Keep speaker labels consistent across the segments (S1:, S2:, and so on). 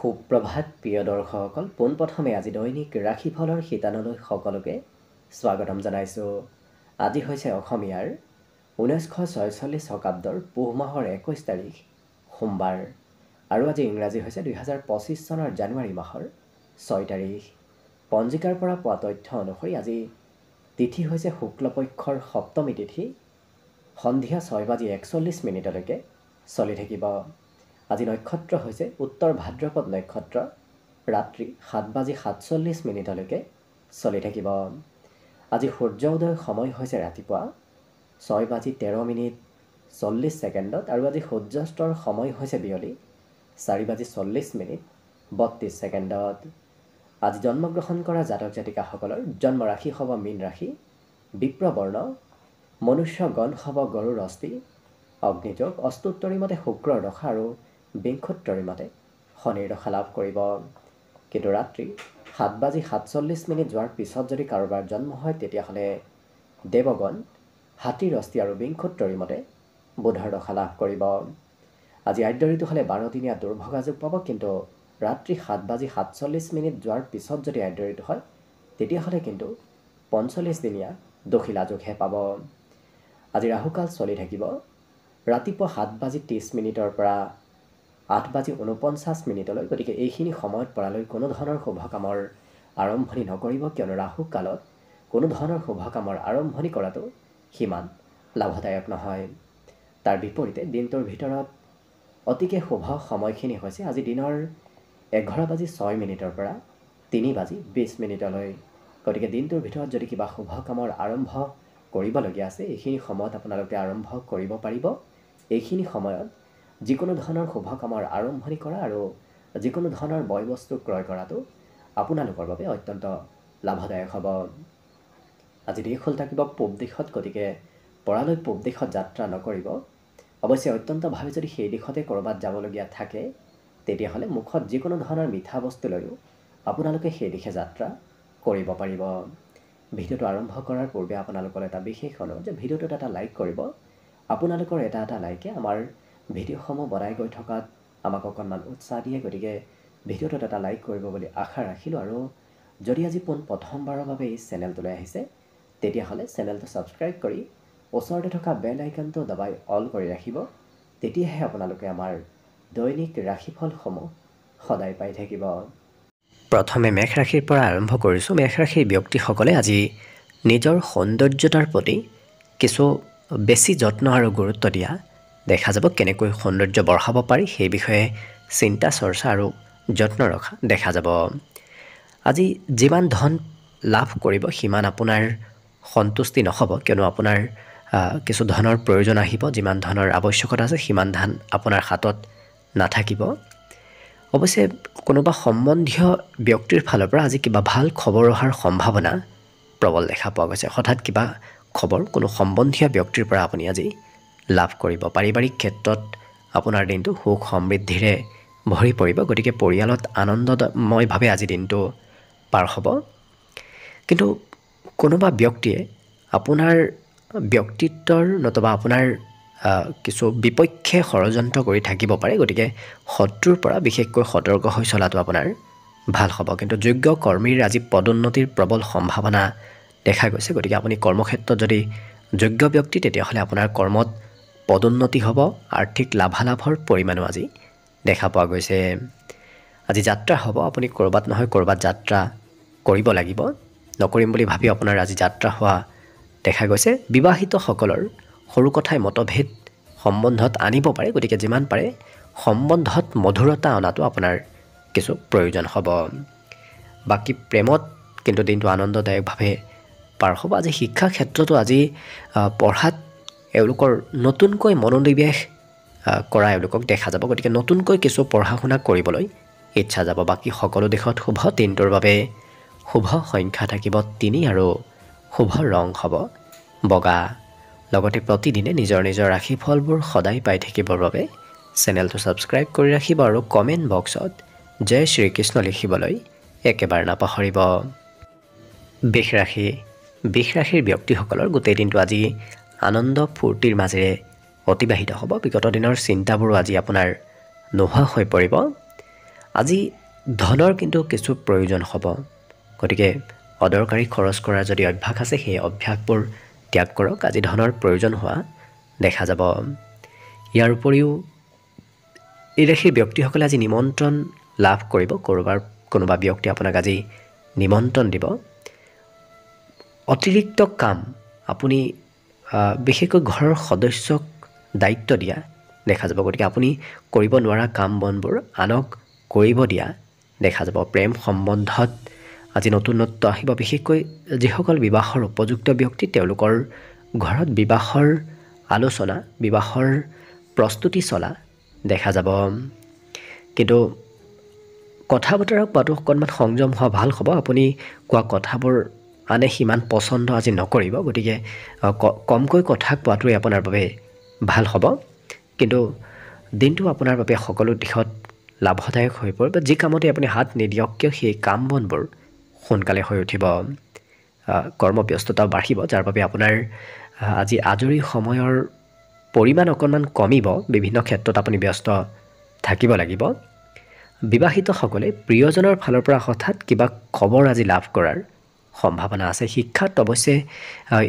S1: সুপ্ৰভাত প্ৰিয় দৰ্শকসকল, পোনপ্ৰথমে আজি দৈনিক ৰাশিফলৰ শিতানলৈ সকলোকে স্বাগতম জনাইছোঁ। আজি হৈছে অসমীয়াৰ 1946 শকাব্দৰ পুহ মাহৰ 21 তাৰিখ সোমবাৰ আৰু আজি ইংৰাজী হৈছে 2025 চনৰ জানুৱাৰী মাহৰ 6 তাৰিখ। পঞ্জিকাৰ পৰা পোৱা তথ্য অনুসৰি আজি তিথি হৈছে শুক্লপক্ষৰ সপ্তমী তিথি, সন্ধিয়া 6:41 চলি থাকিব। আজি নক্ষত্ৰ হৈছে উত্তৰ ভাদ্ৰপদ নক্ষত্ৰ, ৰাত্ৰি 7:47 চলি থাকিব। আজি সূৰ্য উদয় সময় হৈছে ৰাতিপুৱা 6:13 আৰু আজি সূৰ্যাস্তৰ সময় হৈছে বিয়লি 4:40 আজি জন্মগ্ৰহণ কৰা জাতক জাতিকাসকলৰ জন্ম ৰাশি হ'ব মীন ৰাশি, বিপ্ৰবৰ্ণ, মনুষ্যগণ হ'ব গৰুৰ অস্থি, অগ্নিযোগ, অস্তুত্তৰী মতে শুক্ৰৰ দশা আৰু বিংশোত্তৰী মতে শনিৰ দশা লাভ কৰিব। কিন্তু ৰাত্ৰি 7:47 যোৱাৰ পিছত যদি কাৰোবাৰ জন্ম হয় তেতিয়াহ'লে দেৱগণ হাতীৰ অস্থি আৰু বিংশোত্তৰী মতে বুধৰ দশা লাভ কৰিব। আজি আদ্য ঋতু হ'লে 12 দিনীয়া দুৰ্ভগা যোগ পাব, কিন্তু ৰাত্ৰি 7:47 যোৱাৰ পিছত যদি আদ্য ঋতু হয় তেতিয়াহ'লে কিন্তু 45 দিনীয়া দখিলা যোগহে পাব। আজি ৰাহুকাল চলি থাকিব ৰাতিপুৱা 7:30 পৰা 8:49। গতিকে এইখিনি সময়ত পৰালৈ কোনো ধৰণৰ শুভ কামৰ আৰম্ভণি নকৰিব, কিয়নো ৰাহু কালত কোনো ধৰণৰ শুভ কামৰ আৰম্ভণি কৰাটো সিমান লাভদায়ক নহয়। তাৰ বিপৰীতে দিনটোৰ ভিতৰত অতিকে শুভ সময়খিনি হৈছে আজি দিনৰ 11:06 পৰা 3:20। গতিকে দিনটোৰ ভিতৰত যদি কিবা শুভ কামৰ আৰম্ভ কৰিবলগীয়া আছে এইখিনি সময়ত আপোনালোকে আৰম্ভ কৰিব পাৰিব। এইখিনি সময়ত যিকোনো ধৰণৰ শুভ কামৰ আৰম্ভণি কৰা আৰু যিকোনো ধৰণৰ বয় বস্তু ক্ৰয় কৰাটো আপোনালোকৰ বাবে অত্যন্ত লাভদায়ক হ'ব। আজি দিশ হ'ল থাকিব পূব দিশত, গতিকে পৰালৈ পূব দিশত যাত্ৰা নকৰিব। অৱশ্যে অত্যন্তভাৱে যদি সেই দিশতে ক'ৰবাত যাবলগীয়া থাকে তেতিয়াহ'লে মুখত যিকোনো ধৰণৰ মিঠা বস্তু লৈও আপোনালোকে সেই দিশে যাত্ৰা কৰিব পাৰিব। ভিডিঅ'টো আৰম্ভ কৰাৰ পূৰ্বে আপোনালোকৰ এটা বিশেষ অনুৰোধ যে ভিডিঅ'টোত এটা লাইক কৰিব। আপোনালোকৰ এটা লাইকে আমাৰ ভিডিঅ'সমূহ বনাই গৈ থকাত আমাক অকণমান উৎসাহ দিয়ে, গতিকে ভিডিঅ'টোত এটা লাইক কৰিব বুলি আশা ৰাখিলোঁ। আৰু যদি আজি প্ৰথমবাৰৰ বাবে এই চেনেলটোলৈ আহিছে তেতিয়াহ'লে চেনেলটো ছাবস্ক্ৰাইব কৰি ওচৰতে থকা বেল আইকনটো দবাই অল কৰি ৰাখিব। তেতিয়াহে আপোনালোকে আমাৰ দৈনিক ৰাশিফলসমূহ সদায় পাই থাকিব। প্ৰথমে মেষ ৰাশিৰ পৰা আৰম্ভ কৰিছোঁ। মেষ ৰাশিৰ ব্যক্তিসকলে আজি নিজৰ সৌন্দৰ্যতাৰ প্ৰতি কিছু বেছি যত্ন আৰু গুৰুত্ব দিয়া দেখা যাব। কেনেকৈ সৌন্দৰ্য বঢ়াব পাৰি সেই বিষয়ে চিন্তা চৰ্চা আৰু যত্ন ৰখা দেখা যাব। আজি যিমান ধন লাভ কৰিব সিমান আপোনাৰ সন্তুষ্টি নহ'ব, কিয়নো আপোনাৰ কিছু ধনৰ প্ৰয়োজন আহিব। যিমান ধনৰ আৱশ্যকতা আছে সিমান ধন আপোনাৰ হাতত নাথাকিব। অৱশ্যে কোনোবা সম্বন্ধীয় ব্যক্তিৰ ফালৰ পৰা আজি কিবা ভাল খবৰ অহাৰ সম্ভাৱনা প্ৰবল দেখা পোৱা গৈছে। হঠাৎ কিবা খবৰ কোনো সম্বন্ধীয় ব্যক্তিৰ পৰা আপুনি আজি লাভ কৰিব। পাৰিবাৰিক ক্ষেত্ৰত আপোনাৰ দিনটো সুখ সমৃদ্ধিৰে ভৰি পৰিব, গতিকে পৰিয়ালত আনন্দময়ভাৱে আজি দিনটো পাৰ হ'ব। কিন্তু কোনোবা ব্যক্তিয়ে আপোনাৰ ব্যক্তিত্বৰ নতুবা আপোনাৰ কিছু বিপক্ষে ষড়যন্ত্ৰ কৰি থাকিব পাৰে, গতিকে শত্ৰুৰ পৰা বিশেষকৈ সতৰ্ক হৈ চলাটো আপোনাৰ ভাল হ'ব। কিন্তু যোগ্য কৰ্মীৰ আজি পদোন্নতিৰ প্ৰবল সম্ভাৱনা দেখা গৈছে। গতিকে আপুনি কৰ্মক্ষেত্ৰত যদি যোগ্য ব্যক্তি তেতিয়াহ'লে আপোনাৰ কৰ্মত পদোন্নতি হ'ব। আৰ্থিক লাভালাভৰ পৰিমাণো আজি দেখা পোৱা গৈছে। আজি যাত্ৰা হ'ব, আপুনি ক'ৰবাত নহয় ক'ৰবাত যাত্ৰা কৰিব লাগিব। নকৰিম বুলি ভাবি আপোনাৰ আজি যাত্ৰা হোৱা দেখা গৈছে। বিবাহিতসকলৰ সৰু কথাই মতভেদ সম্বন্ধত আনিব পাৰে, গতিকে যিমান পাৰে সম্বন্ধত মধুৰতা অনাটো আপোনাৰ কিছু প্ৰয়োজন হ'ব। বাকী প্ৰেমত কিন্তু দিনটো আনন্দদায়কভাৱে পাৰ হ'ব। আজি শিক্ষা ক্ষেত্ৰতো আজি পঢ়াত এওঁলোকৰ নতুনকৈ মনোনিৱেশ কৰা এওঁলোকক দেখা যাব, গতিকে নতুনকৈ কিছু পঢ়া শুনা কৰিবলৈ ইচ্ছা যাব। বাকী সকলো দিশত শুভ। দিনটোৰ বাবে শুভ সংখ্যা থাকিব 3 আৰু শুভ ৰং হ'ব বগা। লগতে প্ৰতিদিনে নিজৰ নিজৰ ৰাশিফলবোৰ সদায় পাই থাকিবৰ বাবে চেনেলটো ছাবস্ক্ৰাইব কৰি ৰাখিব আৰু কমেণ্ট বক্সত জয় শ্ৰীকৃষ্ণ লিখিবলৈ একেবাৰে নাপাহৰিব। বৃষ ৰাশিৰ ব্যক্তিসকলৰ গোটেই দিনটো আজি আনন্দ ফূৰ্তিৰ মাজেৰে অতিবাহিত হ'ব। বিগত দিনৰ চিন্তাবোৰো আজি আপোনাৰ নোহোৱা হৈ পৰিব। আজি ধনৰ কিন্তু কিছু প্ৰয়োজন হ'ব গতিকে অদৰকাৰী খৰচ কৰাৰ যদি অভ্যাস আছে সেই অভ্যাসবোৰ ত্যাগ কৰক আজি ধনৰ প্ৰয়োজন হোৱা দেখা যাব ইয়াৰ উপৰিও এই ৰাশিৰ ব্যক্তিসকলে আজি নিমন্ত্ৰণ লাভ কৰিব কোনোবা ব্যক্তি আপোনাক আজি নিমন্ত্ৰণ দিব অতিৰিক্ত কাম আপুনি বিশেষকৈ ঘৰৰ সদস্যক দায়িত্ব দিয়া দেখা যাব গতিকে আপুনি কৰিব নোৱাৰা কাম বনবোৰ আনক কৰিব দিয়া দেখা যাব প্ৰেম সম্বন্ধত আজি নতুনত্ব আহিব বিশেষকৈ যিসকল বিবাহৰ উপযুক্ত ব্যক্তি তেওঁলোকৰ ঘৰত বিবাহৰ আলোচনা বিবাহৰ প্ৰস্তুতি চলা দেখা যাব কিন্তু কথা বতৰা কোৱাটো অকণমান সংযম হোৱা ভাল হ'ব আপুনি কোৱা কথাবোৰ আনে সিমান পচন্দ আজি নকৰিব গতিকে কমকৈ কথা কোৱাটোৱে আপোনাৰ বাবে ভাল হ'ব কিন্তু দিনটো আপোনাৰ বাবে সকলো দিশত লাভদায়ক হৈ পৰিব যি কামতে আপুনি হাত নিদিয়ক কিয় সেই কাম বনবোৰ সোনকালে হৈ উঠিব কৰ্মব্যস্ততা বাঢ়িব যাৰ বাবে আপোনাৰ আজি আজৰি সময়ৰ পৰিমাণ অকণমান কমিব বিভিন্ন ক্ষেত্ৰত আপুনি ব্যস্ত থাকিব লাগিব বিবাহিতসকলে প্ৰিয়জনৰ ফালৰ পৰা হঠাৎ কিবা খবৰ আজি লাভ কৰাৰ সম্ভাৱনা আছে শিক্ষাত অৱশ্যে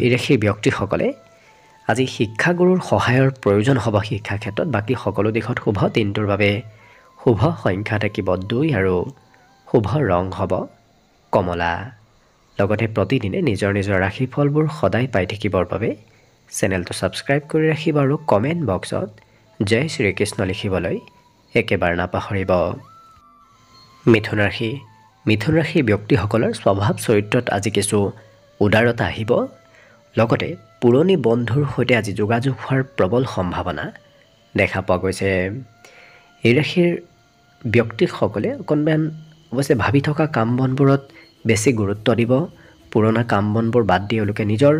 S1: এই ৰাশিৰ ব্যক্তিসকলে আজি শিক্ষাগুৰুৰ সহায়ৰ প্ৰয়োজন হ'ব শিক্ষা ক্ষেত্ৰত বাকী সকলো দিশত শুভ দিনটোৰ বাবে শুভ সংখ্যা থাকিব 2 আৰু শুভ ৰং হ'ব কমলা লগতে প্ৰতিদিনে নিজৰ ৰাশিফলবোৰ সদায় পাই থাকিবৰ বাবে চেনেলটো ছাবস্ক্ৰাইব কৰি ৰাখিব আৰু কমেণ্ট বক্সত জয় শ্ৰীকৃষ্ণ লিখিবলৈ একেবাৰে নাপাহৰিব মিথুন ৰাশিৰ ব্যক্তিসকলৰ স্বভাৱ চৰিত্ৰত আজি কিছু উদাৰতা আহিব লগতে পুৰণি বন্ধুৰ সৈতে আজি যোগাযোগ হোৱাৰ প্ৰবল সম্ভাৱনা দেখা পোৱা গৈছে এই ৰাশিৰ ব্যক্তিসকলে অকণমান অৱশ্যে ভাবি থকা কাম বনবোৰত বেছি গুৰুত্ব দিব পুৰণা কাম বনবোৰ বাদ দি তেওঁলোকে নিজৰ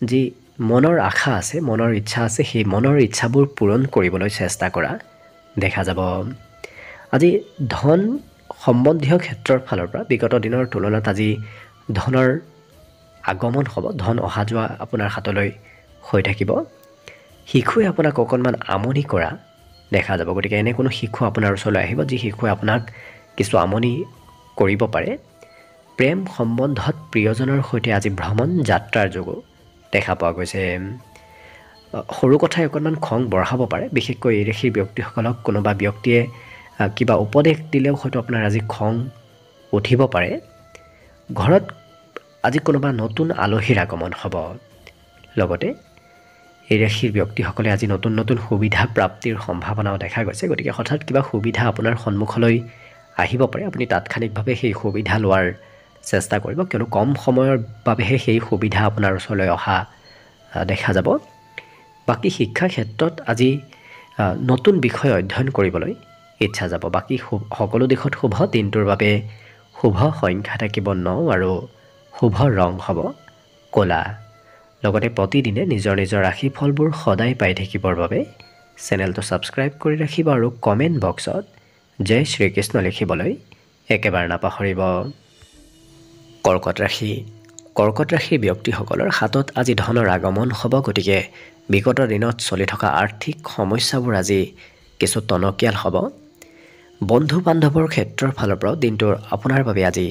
S1: যি মনৰ আশা আছে মনৰ ইচ্ছা আছে সেই মনৰ ইচ্ছাবোৰ পূৰণ কৰিবলৈ চেষ্টা কৰা দেখা যাব আজি ধন সম্বন্ধীয় ক্ষেত্ৰৰ ফালৰ পৰা বিগত দিনৰ তুলনাত আজি ধনৰ আগমন হ'ব ধন অহা যোৱা আপোনাৰ হাতলৈ হৈ থাকিব শিশুৱে আপোনাক অকণমান আমনি কৰা দেখা যাব গতিকে এনে কোনো শিশু আপোনাৰ ওচৰলৈ আহিব যি শিশুৱে আপোনাক কিছু আমনি কৰিব পাৰে প্ৰেম সম্বন্ধত প্ৰিয়জনৰ সৈতে আজি ভ্ৰমণ যাত্ৰাৰ যোগো দেখা পোৱা গৈছে সৰু কথাই অকণমান খং বঢ়াব পাৰে বিশেষকৈ এই ৰাশিৰ ব্যক্তিসকলক কোনোবা ব্যক্তিয়ে কিবা উপদেশ দিলেও হয়তো আপোনাৰ আজি খং উঠিব পাৰে ঘৰত আজি কোনোবা নতুন আলহীৰ আগমন হ'ব লগতে এই ৰাশিৰ ব্যক্তিসকলে আজি নতুন সুবিধা প্ৰাপ্তিৰ সম্ভাৱনাও দেখা গৈছে গতিকে হঠাৎ কিবা সুবিধা আপোনাৰ সন্মুখলৈ আহিব পাৰে আপুনি তাৎক্ষণিকভাৱে সেই সুবিধা লোৱাৰ চেষ্টা কৰিব কিয়নো কম সময়ৰ বাবেহে সেই সুবিধা আপোনাৰ ওচৰলৈ অহা দেখা যাব বাকী শিক্ষা ক্ষেত্ৰত আজি নতুন বিষয় অধ্যয়ন কৰিবলৈ ইচ্ছা যাব বাকী সকলো দিশত শুভ দিনটোৰ বাবে শুভ সংখ্যা থাকিব 9 আৰু শুভ ৰং হ'ব ক'লা লগতে প্ৰতিদিনে নিজৰ ৰাশিফলবোৰ সদায় পাই থাকিবৰ বাবে চেনেলটো ছাবস্ক্ৰাইব কৰি ৰাখিব আৰু কমেণ্ট বক্সত জয় শ্ৰীকৃষ্ণ লিখিবলৈ একেবাৰে নাপাহৰিব কৰ্কট ৰাশিৰ ব্যক্তিসকলৰ হাতত আজি ধনৰ আগমন হ'ব গতিকে বিগত দিনত চলি থকা আৰ্থিক সমস্যাবোৰ আজি কিছু টনকিয়াল হ'ব বন্ধু বান্ধৱৰ ক্ষেত্ৰৰ ফালৰ পৰা দিনটোৰ আপোনাৰ বাবে আজি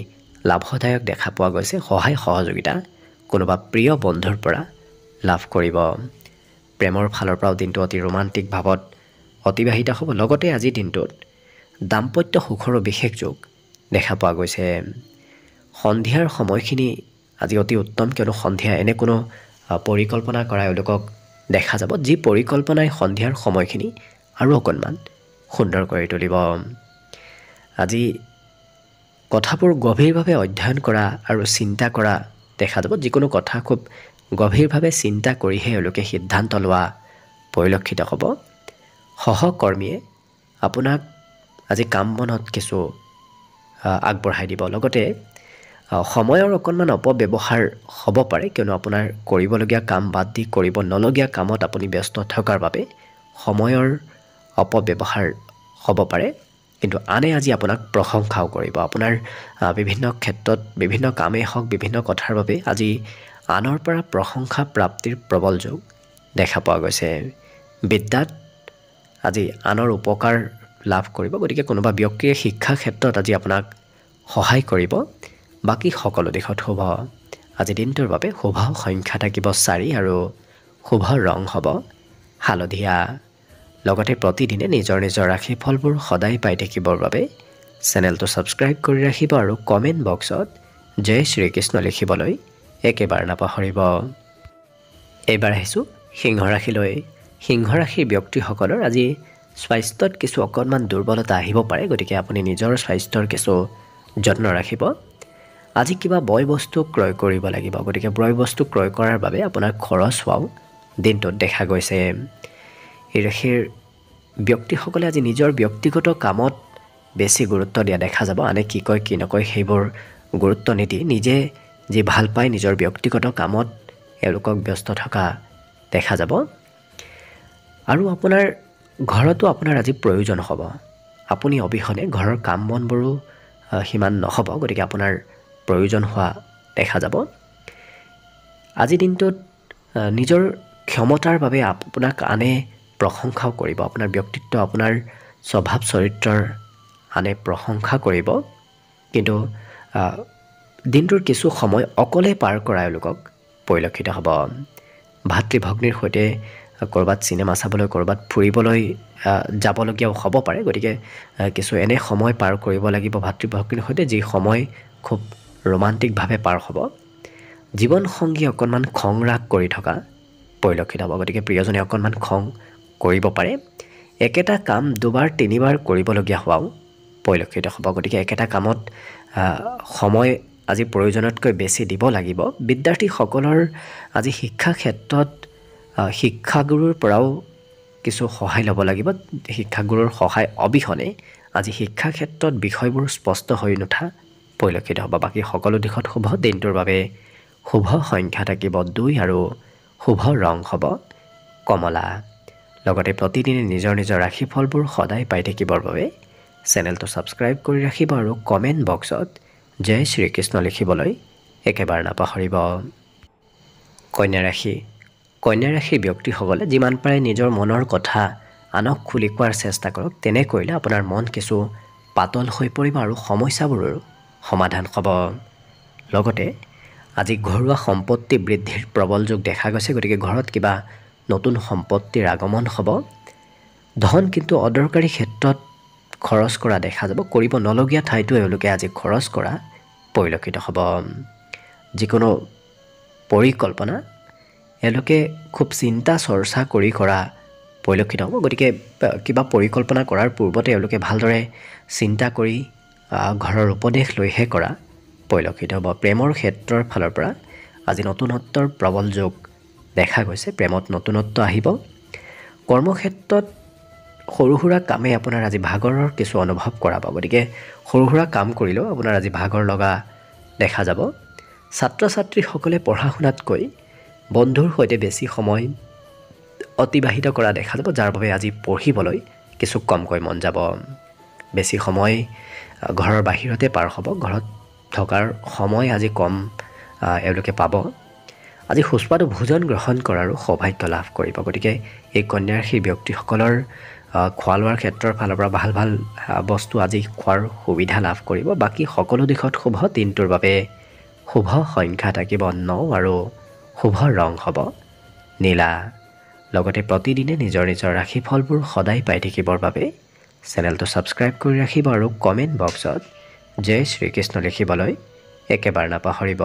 S1: লাভদায়ক দেখা পোৱা গৈছে সহায় সহযোগিতা কোনোবা প্ৰিয় বন্ধুৰ পৰা লাভ কৰিব প্ৰেমৰ ফালৰ পৰাও দিনটো অতি ৰোমান্টিক ভাৱত অতিবাহিত হ'ব লগতে আজি দিনটোত দাম্পত্য সুখৰো বিশেষ যোগ দেখা পোৱা গৈছে সন্ধিয়াৰ সময়খিনি আজি অতি উত্তম কিয়নো সন্ধিয়া এনে কোনো পৰিকল্পনা কৰা এওঁলোকক দেখা যাব যি পৰিকল্পনাই সন্ধিয়াৰ সময়খিনি আৰু অকণমান সুন্দৰ কৰি তুলিব আজি কথাবোৰ গভীৰভাৱে অধ্যয়ন কৰা আৰু চিন্তা কৰা দেখা যাব যিকোনো কথা খুব গভীৰভাৱে চিন্তা কৰিহে এওঁলোকে সিদ্ধান্ত লোৱা পৰিলক্ষিত হ'ব সহকৰ্মীয়ে আপোনাক আজি কাম বনত কিছু আগবঢ়াই দিব লগতে সময়ৰ অকণমান অপব্যৱহাৰ হ'ব পাৰে কিয়নো আপোনাৰ কৰিবলগীয়া কাম বাদ দি কৰিব নলগীয়া কামত আপুনি ব্যস্ত থকাৰ বাবে সময়ৰ অপব্যৱহাৰ হ'ব পাৰে কিন্তু আনে আজি আপোনাক প্ৰশংসাও কৰিব আপোনাৰ বিভিন্ন ক্ষেত্ৰত বিভিন্ন কামেই হওক বিভিন্ন কথাৰ বাবে আজি আনৰ পৰা প্ৰশংসা প্ৰাপ্তিৰ প্ৰবল যোগ দেখা পোৱা গৈছে বিদ্যাত আজি আনৰ উপকাৰ লাভ কৰিব গতিকে কোনোবা ব্যক্তিয়ে শিক্ষা ক্ষেত্ৰত আজি আপোনাক সহায় কৰিব বাকী সকলো দিশত শুভ আজি দিনটোৰ বাবে শুভ সংখ্যা থাকিব 4 আৰু শুভ ৰং হ'ব হালধীয়া লগতে প্ৰতিদিনে নিজৰ নিজৰ ৰাশিফলবোৰ সদায় পাই থাকিবৰ বাবে চেনেলটো ছাবস্ক্ৰাইব কৰি ৰাখিব আৰু কমেণ্ট বক্সত জয় শ্ৰীকৃষ্ণ লিখিবলৈ একেবাৰে নাপাহৰিব এইবাৰ আহিছোঁ সিংহ ৰাশিলৈ সিংহ ৰাশিৰ ব্যক্তিসকলৰ আজি স্বাস্থ্যত কিছু অকণমান দুৰ্বলতা আহিব পাৰে গতিকে আপুনি নিজৰ স্বাস্থ্যৰ কিছু যত্ন ৰাখিব আজি কিবা বয় বস্তু ক্ৰয় কৰিব লাগিব গতিকে বয় বস্তু ক্ৰয় কৰাৰ বাবে আপোনাৰ খৰচ হোৱাও দিনটোত দেখা গৈছে এই ৰাশিৰ ব্যক্তিসকলে আজি নিজৰ ব্যক্তিগত কামত বেছি গুৰুত্ব দিয়া দেখা যাব আনে কি কয় কি নকয় সেইবোৰ গুৰুত্ব নিদি নিজে যি ভাল পায় নিজৰ ব্যক্তিগত কামত এওঁলোকক ব্যস্ত থকা দেখা যাব আৰু আপোনাৰ ঘৰতো আপোনাৰ আজি প্ৰয়োজন হ'ব আপুনি অবিহনে ঘৰৰ কাম বনবোৰো সিমান নহ'ব গতিকে আপোনাৰ প্ৰয়োজন হোৱা দেখা যাব আজি দিনটোত নিজৰ ক্ষমতাৰ বাবে আপোনাক আনে প্ৰশংসাও কৰিব আপোনাৰ ব্যক্তিত্ব আপোনাৰ স্বভাৱ চৰিত্ৰৰ আনে প্ৰশংসা কৰিব কিন্তু দিনটোৰ কিছু সময় অকলে পাৰ কৰা এওঁলোকক পৰিলক্ষিত হ'ব ভাতৃ ভগ্নীৰ সৈতে কৰবাত চিনেমা চাবলৈ কৰবাত ফুৰিবলৈ যাবলগীয়াও হ'ব পাৰে গতিকে কিছু এনে সময় পাৰ কৰিব লাগিব ভাতৃ ভগ্নীৰ সৈতে যি সময় খুব ৰোমান্টিকভাৱে পাৰ হ'ব জীৱন সংগী অকণমান খং ৰাগ কৰি থকা পৰিলক্ষিত হ'ব গতিকে প্ৰিয়জনে অকণমান খং কৰিব পাৰে একেটা কাম দুবাৰ তিনিবাৰ কৰিবলগীয়া হোৱাও পৰিলক্ষিত হ'ব গতিকে একেটা কামত সময় আজি প্ৰয়োজনতকৈ বেছি দিব লাগিব বিদ্যাৰ্থীসকলৰ আজি শিক্ষা ক্ষেত্ৰত শিক্ষাগুৰুৰ পৰাও কিছু সহায় ল'ব লাগিব শিক্ষাগুৰুৰ সহায় অবিহনে আজি শিক্ষা ক্ষেত্ৰত বিষয়বোৰ স্পষ্ট হৈ নুঠা পৰিলক্ষিত হ'ব বাকী সকলো দিশত শুভ দিনটোৰ বাবে শুভ সংখ্যা থাকিব 2 আৰু শুভ ৰং হ'ব কমলা লগতে প্ৰতিদিনে নিজৰ নিজৰ ৰাশিফলবোৰ সদায় পাই থাকিবৰ বাবে চেনেলটো ছাবস্ক্ৰাইব কৰি ৰাখিব আৰু কমেণ্ট বক্সত জয় শ্ৰীকৃষ্ণ লিখিবলৈ একেবাৰে নাপাহৰিব কন্যা ৰাশিৰ ব্যক্তিসকলে যিমান পাৰে নিজৰ মনৰ কথা আনক খুলি কোৱাৰ চেষ্টা কৰক তেনে কৰিলে আপোনাৰ মন কিছু পাতল হৈ পৰিব আৰু সমস্যাবোৰৰ সমাধান হ'ব লগতে আজি ঘৰুৱা সম্পত্তি বৃদ্ধিৰ প্ৰবল যোগ দেখা গৈছে গতিকে ঘৰত কিবা নতুন সম্পত্তিৰ আগমন হ'ব ধন কিন্তু অদৰকাৰী ক্ষেত্ৰত খৰচ কৰা দেখা যাব কৰিব নলগীয়া ঠাইতো এওঁলোকে আজি খৰচ কৰা পৰিলক্ষিত হ'ব যিকোনো পৰিকল্পনা এওঁলোকে খুব চিন্তা চৰ্চা কৰি কৰা পৰিলক্ষিত হ'ব গতিকে কিবা পৰিকল্পনা কৰাৰ পূৰ্বতে এওঁলোকে ভালদৰে চিন্তা কৰি ঘৰৰ উপদেশ লৈহে কৰা পৰিলক্ষিত হ'ব প্ৰেমৰ ক্ষেত্ৰৰ ফালৰ পৰা আজি নতুনত্বৰ প্ৰবল যোগ দেখা গৈছে প্ৰেমত নতুনত্ব আহিব কৰ্মক্ষেত্ৰত সৰু সুৰা কামে আপোনাৰ আজি ভাগৰৰ কিছু অনুভৱ কৰাব গতিকে সৰু সুৰা কাম কৰিলেও আপোনাৰ আজি ভাগৰ লগা দেখা যাব ছাত্ৰ ছাত্ৰীসকলে পঢ়া শুনাতকৈ বন্ধুৰ সৈতে বেছি সময় অতিবাহিত কৰা দেখা যাব যাৰ বাবে আজি পঢ়িবলৈ কিছু কমকৈ মন যাব বেছি সময় ঘৰৰ বাহিৰতে পাৰ হ'ব ঘৰত থকাৰ সময় আজি কম এওঁলোকে পাব আজি সুস্বাদু ভোজন গ্ৰহণ কৰাৰো সৌভাগ্য লাভ কৰিব গতিকে এই কন্যা ৰাশিৰ ব্যক্তিসকলৰ খোৱা লোৱাৰ ক্ষেত্ৰৰ ফালৰ পৰা ভাল ভাল বস্তু আজি খোৱাৰ সুবিধা লাভ কৰিব বাকী সকলো দিশত শুভ দিনটোৰ বাবে শুভ সংখ্যা থাকিব 9 আৰু শুভ ৰং হ'ব নীলা লগতে প্ৰতিদিনে নিজৰ নিজৰ ৰাশিফলবোৰ সদায় পাই থাকিবৰ বাবে চেনেলটো ছাবস্ক্ৰাইব কৰি ৰাখিব আৰু কমেণ্ট বক্সত জয় শ্ৰীকৃষ্ণ লিখিবলৈ একেবাৰে নাপাহৰিব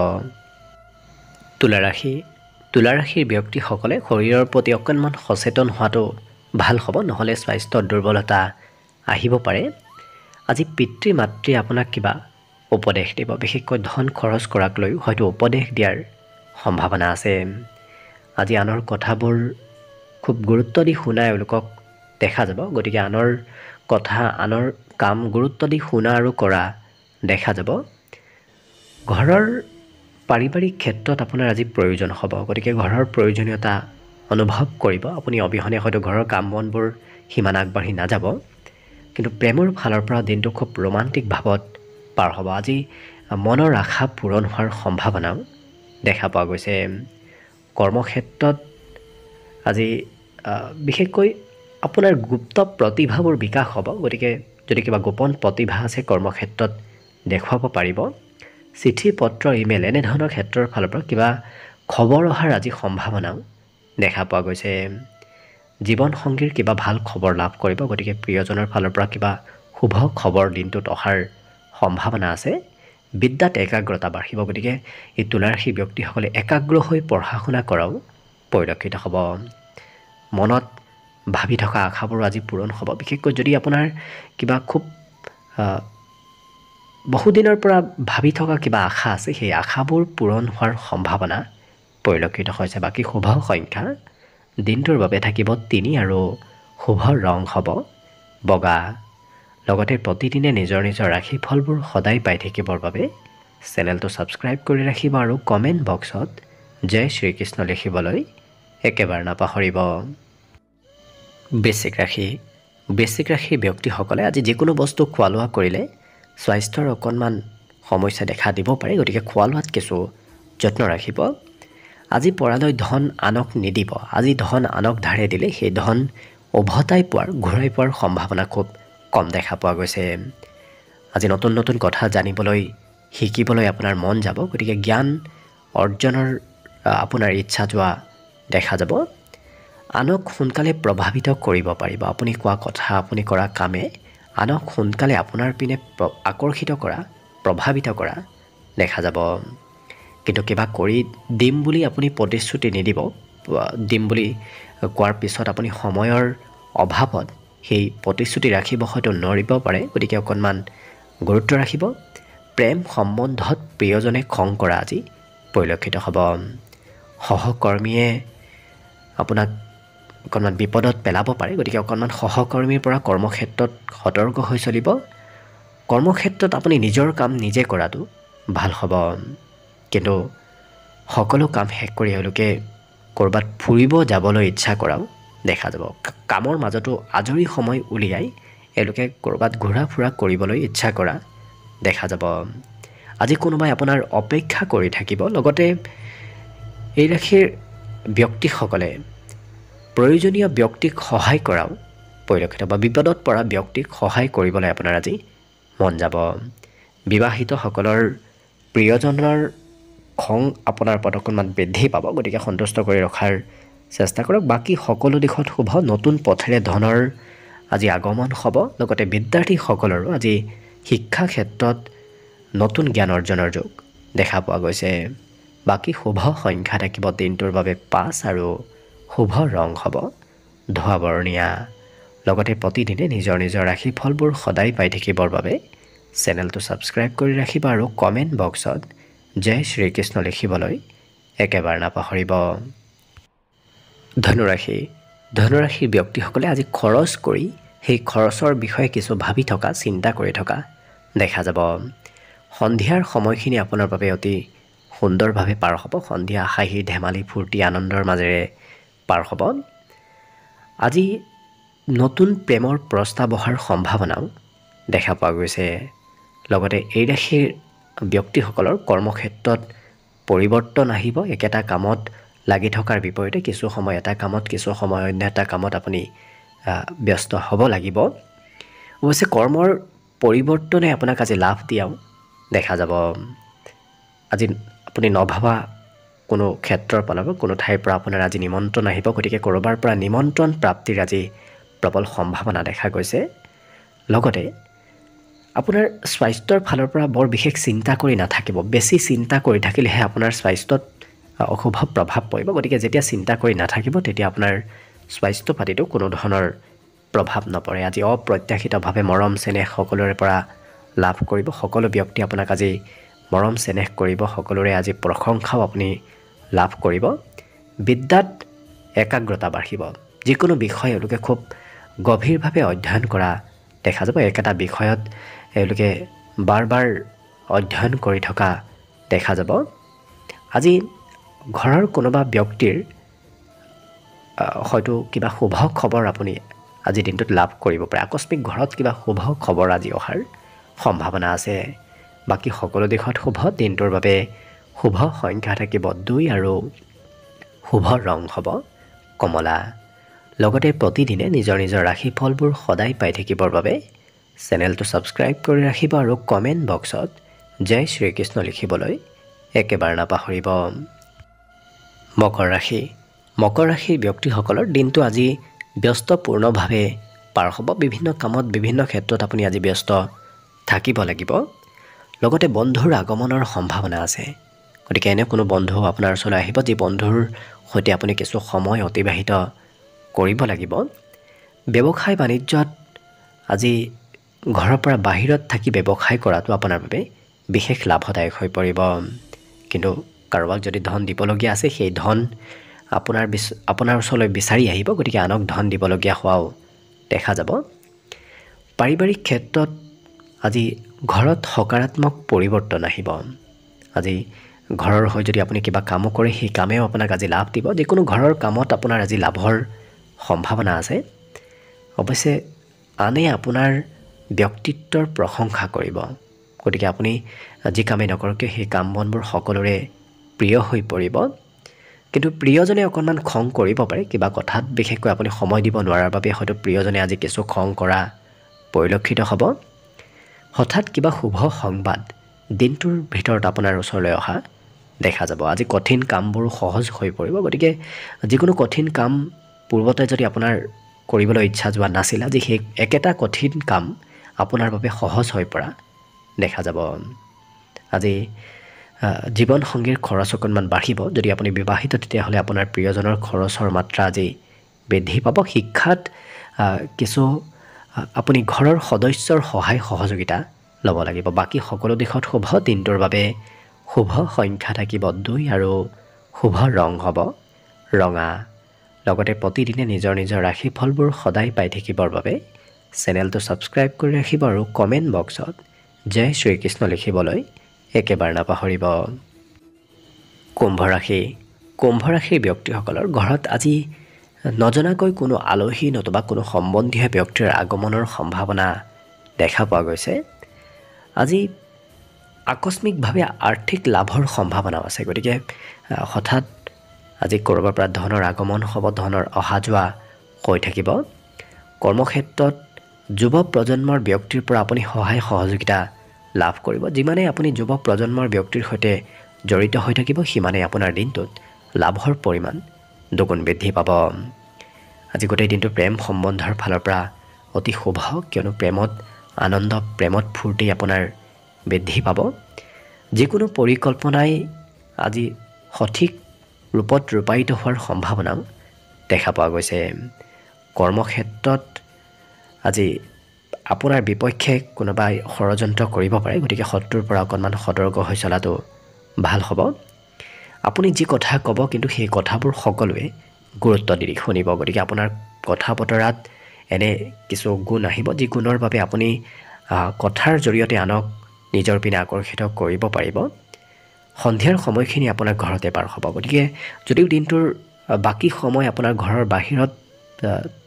S1: তুলা ৰাশিৰ ব্যক্তিসকলে শৰীৰৰ প্ৰতি অকণমান সচেতন হোৱাটো ভাল হ'ব নহ'লে স্বাস্থ্যত দুৰ্বলতা আহিব পাৰে আজি পিতৃ মাতৃ আপোনাক কিবা উপদেশ দিব বিশেষকৈ ধন খৰচ কৰাক লৈ হয়তো উপদেশ দিয়াৰ সম্ভাৱনা আছে আজি আনৰ কথাবোৰ খুব গুৰুত্ব দি শুনা এওঁলোকক দেখা যাব গতিকে আনৰ কথা আনৰ কাম গুৰুত্ব দি শুনা আৰু কৰা দেখা যাব ঘৰৰ পাৰিবাৰিক ক্ষেত্ৰত আপোনাৰ আজি প্ৰয়োজন হ'ব গতিকে ঘৰৰ প্ৰয়োজনীয়তা অনুভৱ কৰিব আপুনি অবিহনে হয়তো ঘৰৰ কাম বনবোৰ সিমান আগবাঢ়ি নাযাব কিন্তু প্ৰেমৰ ফালৰ পৰা দিনটো খুব ৰোমান্টিক ভাৱত পাৰ হ'ব আজি মনৰ আশা পূৰণ হোৱাৰ সম্ভাৱনাও দেখা পোৱা গৈছে কৰ্মক্ষেত্ৰত আজি বিশেষকৈ আপোনাৰ গুপ্ত প্ৰতিভাবোৰ বিকাশ হ'ব। গতিকে যদি কিবা গোপন প্ৰতিভা আছে কৰ্মক্ষেত্ৰত দেখুৱাব পাৰিব। চিঠি পত্ৰ ইমেইল এনেধৰণৰ ক্ষেত্ৰৰ ফালৰ পৰা কিবা খবৰ অহাৰ আজি সম্ভাৱনাও দেখা পোৱা গৈছে। জীৱনসংগীৰ কিবা ভাল খবৰ লাভ কৰিব। গতিকে প্ৰিয়জনৰ ফালৰ পৰা কিবা শুভ খবৰ দিনটোত অহাৰ সম্ভাৱনা আছে। বিদ্যাত একাগ্ৰতা বাঢ়িব। গতিকে এই তুলা ৰাশিৰ ব্যক্তিসকলে একাগ্ৰ হৈ পঢ়া শুনা কৰাও পৰিলক্ষিত হ'ব। মনত ভাবি থকা আশাবোৰ আজি পূৰণ হ'ব। বিশেষকৈ যদি আপোনাৰ কিবা খুব বহুদিনৰ পৰা ভাবি থকা কিবা আশা আছে, সেই আশাবোৰ পূৰণ হোৱাৰ সম্ভাৱনা পৰিলক্ষিত হৈছে। বাকী শুভ সংখ্যা দিনটোৰ বাবে থাকিব 3 আৰু শুভ ৰং হ'ব বগা। লগতে প্ৰতিদিনে নিজৰ নিজৰ ৰাশিফলবোৰ সদায় পাই থাকিবৰ বাবে চেনেলটো ছাবস্ক্ৰাইব কৰি ৰাখিব আৰু কমেণ্ট বক্সত জয় শ্ৰীকৃষ্ণ লিখিবলৈ একেবাৰে নাপাহৰিব। বৃশ্চিক ৰাশি ব্যক্তিসকলে আজি যিকোনো বস্তু খোৱা লোৱা কৰিলে স্বাস্থ্যৰ অকণমান সমস্যা দেখা দিব পাৰে। গতিকে খোৱা লোৱাত কিছু যত্ন ৰাখিব। আজি পৰালৈ ধন আনক নিদিব। আজি ধন আনক ধাৰে দিলে সেই ধন ঘূৰাই পোৱাৰ সম্ভাৱনা খুব কম দেখা পোৱা গৈছে। আজি নতুন নতুন কথা জানিবলৈ শিকিবলৈ আপোনাৰ মন যাব। গতিকে জ্ঞান অৰ্জনৰ আপোনাৰ ইচ্ছা যোৱা দেখা যাব। আনক সোনকালে প্ৰভাৱিত কৰিব পাৰিব। আপুনি কোৱা কথা, আপুনি কৰা কামে আনক সোনকালে আপোনাৰ পিনে আকৰ্ষিত কৰা, প্ৰভাৱিত কৰা দেখা যাব। কিন্তু কিবা কৰি দিম বুলি আপুনি প্ৰতিশ্ৰুতি নিদিব। দিম বুলি কোৱাৰ পিছত আপুনি সময়ৰ অভাৱত সেই প্ৰতিশ্ৰুতি ৰাখিব হয়তো নোৱাৰিব পাৰে। গতিকে অকণমান গুৰুত্ব ৰাখিব। প্ৰেম সম্বন্ধত প্ৰিয়জনে খং কৰা আজি পৰিলক্ষিত হ'ব। সহকৰ্মীয়ে আপোনাক অকণমান বিপদত পেলাব পাৰে। গতিকে অকণমান সহকৰ্মীৰ পৰা কৰ্মক্ষেত্ৰত সতৰ্ক হৈ চলিব। কৰ্মক্ষেত্ৰত আপুনি নিজৰ কাম নিজে কৰাটো ভাল হ'ব। কিন্তু সকলো কাম শেষ কৰি এওঁলোকে ক'ৰবাত ফুৰিব যাবলৈ ইচ্ছা কৰাও দেখা যাব। কামৰ মাজতো আজৰি সময় উলিয়াই এওঁলোকে ক'ৰবাত ঘূৰা ফুৰা কৰিবলৈ ইচ্ছা কৰা দেখা যাব। আজি কোনোবাই আপোনাৰ অপেক্ষা কৰি থাকিব। লগতে এই ৰাশিৰ ব্যক্তিসকলে প্ৰয়োজনীয় ব্যক্তিক সহায় কৰাও পৰিলক্ষিত বা বিপদত পৰা ব্যক্তিক সহায় কৰিবলৈ আপোনাৰ আজি মন যাব। বিবাহিতসকলৰ প্ৰিয়জনৰ খং আপোনাৰ ওপৰত অকণমান বৃদ্ধি পাব। গতিকে সন্তুষ্ট কৰি ৰখাৰ চেষ্টা কৰক। বাকী সকলো দিশত শুভ। নতুন পথেৰে ধনৰ আজি আগমন হ'ব। লগতে বিদ্যাৰ্থীসকলৰো আজি শিক্ষা ক্ষেত্ৰত নতুন জ্ঞান অৰ্জনৰ যোগ দেখা পোৱা গৈছে। বাকী শুভ সংখ্যা থাকিব দিনটোৰ বাবে 5 আৰু শুভ ৰং হ'ব ধোঁৱা বৰণীয়া। লগতে প্ৰতিদিনে নিজৰ নিজৰ ৰাশিফলবোৰ সদায় পাই থাকিবৰ বাবে চেনেলটো ছাবস্ক্ৰাইব কৰি ৰাখিব আৰু কমেণ্ট বক্সত জয় শ্ৰীকৃষ্ণ লিখিবলৈ একেবাৰে নাপাহৰিব। ধনুৰাশিৰ ব্যক্তিসকলে আজি খৰচ কৰি সেই খৰচৰ বিষয়ে কিছু ভাবি থকা, চিন্তা কৰি থকা দেখা যাব। সন্ধিয়াৰ সময়খিনি আপোনাৰ বাবে অতি সুন্দৰভাৱে পাৰ হ'ব। সন্ধিয়া হাঁহি ধেমালি ফূৰ্তি আনন্দৰ মাজেৰে পাৰ হ'ব। আজি নতুন প্ৰেমৰ প্ৰস্তাৱ অহাৰ সম্ভাৱনাও দেখা পোৱা গৈছে। লগতে এই ৰাশিৰ ব্যক্তিসকলৰ কৰ্মক্ষেত্ৰত পৰিৱৰ্তন আহিব। একেটা কামত লাগি থকাৰ বিপৰীতে কিছু সময় এটা কামত, কিছু সময় অন্য এটা কামত আপুনি ব্যস্ত হ'ব লাগিব। অৱশ্যে কৰ্মৰ পৰিৱৰ্তনে আপোনাক আজি লাভ দিয়াও দেখা যাব। আজি আপুনি নভবা কোনো ক্ষেত্ৰৰ পৰা কোনো ঠাইৰ পৰা আপোনাৰ আজি নিমন্ত্ৰণ আহিব। গতিকে ক'ৰবাৰ পৰা নিমন্ত্ৰণ প্ৰাপ্তিৰ আজি প্ৰবল সম্ভাৱনা দেখা গৈছে। লগতে আপোনাৰ স্বাস্থ্যৰ ফালৰ পৰা বৰ বিশেষ চিন্তা কৰি নাথাকিব। বেছি চিন্তা কৰি থাকিলেহে আপোনাৰ স্বাস্থ্যত অশুভ প্ৰভাৱ পৰিব। গতিকে যেতিয়া চিন্তা কৰি নাথাকিব তেতিয়া আপোনাৰ স্বাস্থ্য পাতিতো কোনো ধৰণৰ প্ৰভাৱ নপৰে। আজি অপ্ৰত্যাশিতভাৱে মৰম চেনেহ সকলোৰে পৰা লাভ কৰিব। সকলো ব্যক্তি আপোনাক আজি মৰম চেনেহ কৰিব। সকলোৰে আজি প্ৰশংসাও আপুনি লাভ কৰিব। বিদ্যাত একাগ্ৰতা বাঢ়িব। যিকোনো বিষয় এওঁলোকে খুব গভীৰভাৱে অধ্যয়ন কৰা দেখা যাব। একেটা বিষয়ত এওঁলোকে বাৰ বাৰ অধ্যয়ন কৰি থকা দেখা যাব। আজি ঘৰৰ কোনোবা ব্যক্তিৰ হয়তো কিবা শুভ খবৰ আপুনি আজি দিনটোত লাভ কৰিব পাৰে। আকস্মিক ঘৰত কিবা শুভ খবৰ আজি অহাৰ সম্ভাৱনা আছে। বাকী সকলো দিশত শুভ। দিনটোৰ বাবে শুভ সংখ্যা থাকিব 2 আৰু শুভ ৰং হ'ব কমলা। লগতে প্ৰতিদিনে নিজৰ নিজৰ ৰাশিফলবোৰ সদায় পাই থাকিবৰ বাবে চেনেলটো ছাবস্ক্ৰাইব কৰি ৰাখিব আৰু কমেণ্ট বক্সত জয় শ্ৰীকৃষ্ণ লিখিবলৈ একেবাৰে নাপাহৰিব। মকৰ ৰাশি। মকৰ ৰাশিৰ ব্যক্তিসকলৰ দিনটো আজি ব্যস্তপূৰ্ণভাৱে পাৰ হ'ব। বিভিন্ন কামত বিভিন্ন ক্ষেত্ৰত আপুনি আজি ব্যস্ত থাকিব লাগিব। লগতে বন্ধুৰ আগমনৰ সম্ভাৱনা আছে। গতিকে এনে কোনো বন্ধু আপোনাৰ ওচৰলৈ আহিব যি বন্ধুৰ সৈতে আপুনি কিছু সময় অতিবাহিত কৰিব লাগিব। ব্যৱসায় বাণিজ্যত আজি ঘৰৰ পৰা বাহিৰত থাকি ব্যৱসায় কৰাটো আপোনাৰ বাবে বিশেষ লাভদায়ক হৈ পৰিব। কিন্তু কাৰোবাক যদি ধন দিবলগীয়া আছে সেই ধন আপোনাৰ ওচৰলৈ বিচাৰি আহিব। গতিকে আনক ধন দিবলগীয়া হোৱাও দেখা যাব। পাৰিবাৰিক ক্ষেত্ৰত আজি ঘৰত সকাৰাত্মক পৰিৱৰ্তন আহিব। আজি ঘৰৰ হৈ যদি আপুনি কিবা কামো কৰে সেই কামেও আপোনাক আজি লাভ দিব। যিকোনো ঘৰৰ কামত আপোনাৰ আজি লাভৰ সম্ভাৱনা আছে। অৱশ্যে আনে আপোনাৰ ব্যক্তিত্বৰ প্ৰশংসা কৰিব। গতিকে আপুনি যি কামেই নকৰক কিয় সেই কাম বনবোৰ সকলোৰে প্ৰিয় হৈ পৰিব। কিন্তু প্ৰিয়জনে অকণমান খং কৰিব পাৰে। কিবা কথাত বিশেষকৈ আপুনি সময় দিব নোৱাৰাৰ বাবে হয়তো প্ৰিয়জনে আজি কিছু খং কৰা পৰিলক্ষিত হ'ব। হঠাৎ কিবা শুভ সংবাদ দিনটোৰ ভিতৰত আপোনাৰ ওচৰলৈ অহা দেখা যাব। আজি কঠিন কামবোৰ সহজ হৈ পৰিব। গতিকে যিকোনো কঠিন কাম পূৰ্বতে যদি আপোনাৰ কৰিবলৈ ইচ্ছা যোৱা নাছিল আজি সেই একেটা কঠিন কাম আপোনাৰ বাবে সহজ হৈ পৰা দেখা যাব। আজি জীৱনসংগীৰ খৰচ অকণমান বাঢ়িব। যদি আপুনি বিবাহিত তেতিয়াহ'লে আপোনাৰ প্ৰিয়জনৰ খৰচৰ মাত্ৰা আজি বৃদ্ধি পাব। শিক্ষাত কিছু আপুনি ঘৰৰ সদস্যৰ সহায় সহযোগিতা ল'ব লাগিব। বাকী সকলো দিশত শুভ। দিনটোৰ বাবে শুভ সংখ্যা থাকিব 2 আৰু শুভ ৰং হ'ব ৰঙা। লগতে প্ৰতিদিনে নিজৰ নিজৰ ৰাশিফলবোৰ সদায় পাই থাকিবৰ বাবে চেনেলটো ছাবস্ক্ৰাইব কৰি ৰাখিব আৰু কমেণ্ট বক্সত জয় শ্ৰীকৃষ্ণ লিখিবলৈ একেবাৰে নাপাহৰিব। কুম্ভ ৰাশি। কুম্ভ ৰাশিৰ ব্যক্তিসকলৰ ঘৰত আজি নজনাকৈ কোনো আলহী নতুবা কোনো সম্বন্ধীয় ব্যক্তিৰ আগমনৰ সম্ভাৱনা দেখা পোৱা গৈছে। আজি আকস্মিকভাৱে আৰ্থিক লাভৰ সম্ভাৱনাও আছে। গতিকে হঠাৎ আজি ক'ৰবাৰ পৰা ধনৰ আগমন হ'ব, ধনৰ অহা যোৱা হৈ থাকিব। কৰ্মক্ষেত্ৰত যুৱ প্ৰজন্মৰ ব্যক্তিৰ পৰা আপুনি সহায় সহযোগিতা লাভ কৰিব। যিমানেই আপুনি যুৱ প্ৰজন্মৰ ব্যক্তিৰ সৈতে জড়িত হৈ থাকিব সিমানেই আপোনাৰ দিনটোত লাভৰ পৰিমাণ দুগুণ বৃদ্ধি পাব। আজি গোটেই দিনটো প্ৰেম সম্বন্ধৰ ফালৰ পৰা অতি শুভ। কিয়নো প্ৰেমত আনন্দ, প্ৰেমত ফূৰ্তি আপোনাৰ বৃদ্ধি পাব। যিকোনো পৰিকল্পনাই আজি সঠিক ৰূপত ৰূপায়িত হোৱাৰ সম্ভাৱনাও দেখা পোৱা গৈছে। কৰ্মক্ষেত্ৰত আজি আপোনাৰ বিপক্ষে কোনোবাই ষড়যন্ত্ৰ কৰিব পাৰে। গতিকে শত্ৰুৰ পৰা অকণমান সতৰ্ক হৈ চলাটো ভাল হ'ব। আপুনি যি কথা ক'ব কিন্তু সেই কথাবোৰ সকলোৱে গুৰুত্ব দি শুনিব। গতিকে আপোনাৰ কথা বতৰাত এনে কিছু গুণ আহিব যি গুণৰ বাবে আপুনি কথাৰ জৰিয়তে আনক নিজৰ পিনে আকৰ্ষিত কৰিব পাৰিব। সন্ধিয়াৰ সময়খিনি আপোনাৰ ঘৰতে পাৰ হ'ব। গতিকে যদিও দিনটোৰ বাকী সময় আপোনাৰ ঘৰৰ বাহিৰত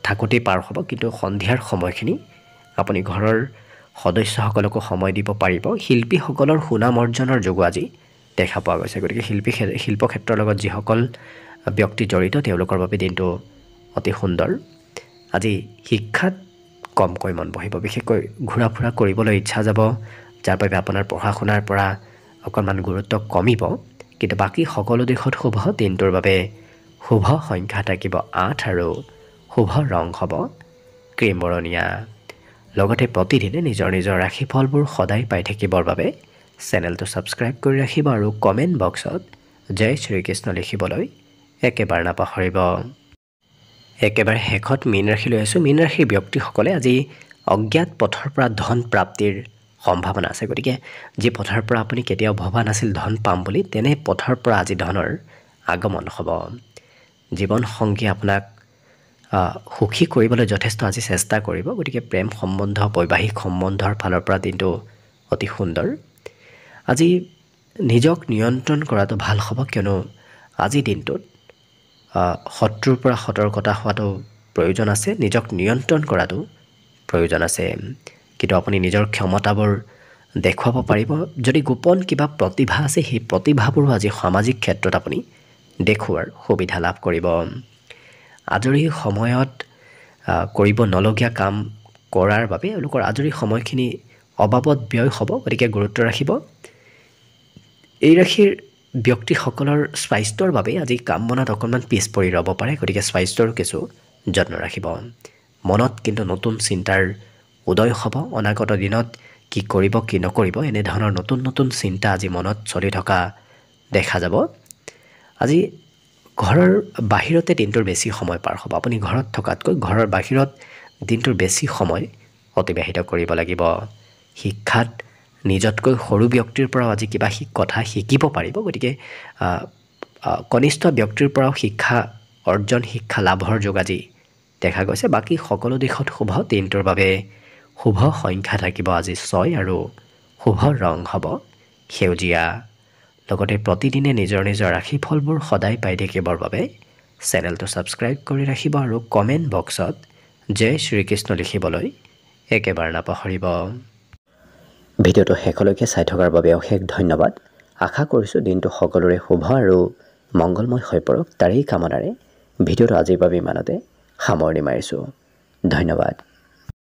S1: থাকোঁতেই পাৰ হ'ব কিন্তু সন্ধিয়াৰ সময়খিনি আপুনি ঘৰৰ সদস্যসকলকো সময় দিব পাৰিব। শিল্পীসকলৰ সুনাম অৰ্জনৰ যোগো আজি দেখা পোৱা গৈছে। গতিকে শিল্পক্ষেত্ৰৰ লগত যিসকল ব্যক্তি জড়িত তেওঁলোকৰ বাবে দিনটো অতি সুন্দৰ। আজি শিক্ষাত কমকৈ মন বহিব। বিশেষকৈ ঘূৰা ফুৰা কৰিবলৈ ইচ্ছা যাব, যাৰ বাবে আপোনাৰ পঢ়া শুনাৰ পৰা অকণমান গুৰুত্ব কমিব। কিন্তু বাকী সকলো দিশত শুভ। দিনটোৰ বাবে শুভ সংখ্যা থাকিব 8 আৰু শুভ ৰং হ'ব ক্ৰীম বৰণীয়া। লগতে প্ৰতিদিনে নিজৰ নিজৰ ৰাশিফলবোৰ সদায় পাই থাকিবৰ বাবে চেনেলটো ছাবস্ক্ৰাইব কৰি ৰাখিব আৰু কমেণ্ট বক্সত জয় শ্ৰীকৃষ্ণ লিখিবলৈ একেবাৰে নাপাহৰিব। একেবাৰে শেষত মীন ৰাশি লৈ আছোঁ। মীন ৰাশিৰ ব্যক্তিসকলে আজি অজ্ঞাত পথৰ পৰা ধন প্ৰাপ্তিৰ সম্ভাৱনা আছে। গতিকে যি পথৰ পৰা আপুনি কেতিয়াও ভবা নাছিল ধন পাম বুলি, তেনে পথৰ পৰা আজি ধনৰ আগমন হ'ব। জীৱনসংগী আপোনাক সুখী কৰিবলৈ যথেষ্ট আজি চেষ্টা কৰিব। গতিকে প্ৰেম সম্বন্ধ, বৈবাহিক সম্বন্ধৰ ফালৰ পৰা দিনটো অতি সুন্দৰ। আজি নিজক নিয়ন্ত্ৰণ কৰাটো ভাল হ'ব। কিয়নো আজি দিনটোত শত্ৰুৰ পৰা সতৰ্কতা হোৱাটো প্ৰয়োজন আছে। নিজক নিয়ন্ত্ৰণ কৰাটো প্ৰয়োজন আছে। কিন্তু আপুনি নিজৰ ক্ষমতাবোৰ দেখুৱাব পাৰিব। যদি গোপন কিবা প্ৰতিভা আছে সেই প্ৰতিভাবোৰো আজি সামাজিক ক্ষেত্ৰত আপুনি দেখুৱাৰ সুবিধা লাভ কৰিব। আজৰি সময়ত কৰিব নলগীয়া কাম কৰাৰ বাবে এওঁলোকৰ আজৰি সময়খিনি অবাবত ব্যয় হ'ব, গতিকে গুৰুত্ব ৰাখিব। এই ৰাশিৰ ব্যক্তিসকলৰ স্বাস্থ্যৰ বাবে আজি কাম বনাত অকণমান পিছ পৰি ৰ'ব পাৰে, গতিকে স্বাস্থ্যৰো কিছু যত্ন ৰাখিব। মনত কিন্তু নতুন চিন্তাৰ উদয় হ'ব। অনাগত দিনত কি কৰিব কি নকৰিব এনেধৰণৰ নতুন নতুন চিন্তা আজি মনত চলি থকা দেখা যাব। আজি ঘৰৰ বাহিৰতে দিনটোৰ বেছি সময় পাৰ হ'ব। আপুনি ঘৰত থকাতকৈ ঘৰৰ বাহিৰত দিনটোৰ বেছি সময় অতিবাহিত কৰিব লাগিব। শিক্ষাত নিজতকৈ সৰু ব্যক্তিৰ পৰাও আজি কিবা কথা শিকিব পাৰিব, গতিকে কনিষ্ঠ ব্যক্তিৰ পৰাও শিক্ষা অৰ্জন শিক্ষা লাভৰ যোগ আজি দেখা গৈছে। বাকী সকলো দিশত শুভ। দিনটোৰ বাবে শুভ সংখ্যা থাকিব আজি 6 আৰু শুভ ৰং হ'ব সেউজীয়া। লগতে প্ৰতিদিনে নিজৰ নিজৰ ৰাশিফলবোৰ সদায় পাই থাকিবৰ বাবে চেনেলটো ছাবস্ক্ৰাইব কৰি ৰাখিব আৰু কমেণ্ট বক্সত জয় শ্ৰীকৃষ্ণ লিখিবলৈ একেবাৰে নাপাহৰিব। ভিডিঅ'টো শেষলৈকে চাই থকাৰ বাবে অশেষ ধন্যবাদ। আশা কৰিছোঁ দিনটো সকলোৰে শুভ আৰু মংগলময় হৈ পৰক, তাৰেই কামনাৰে ভিডিঅ'টো আজিৰ বাবে ইমানতে সামৰণি মাৰিছোঁ। ধন্যবাদ।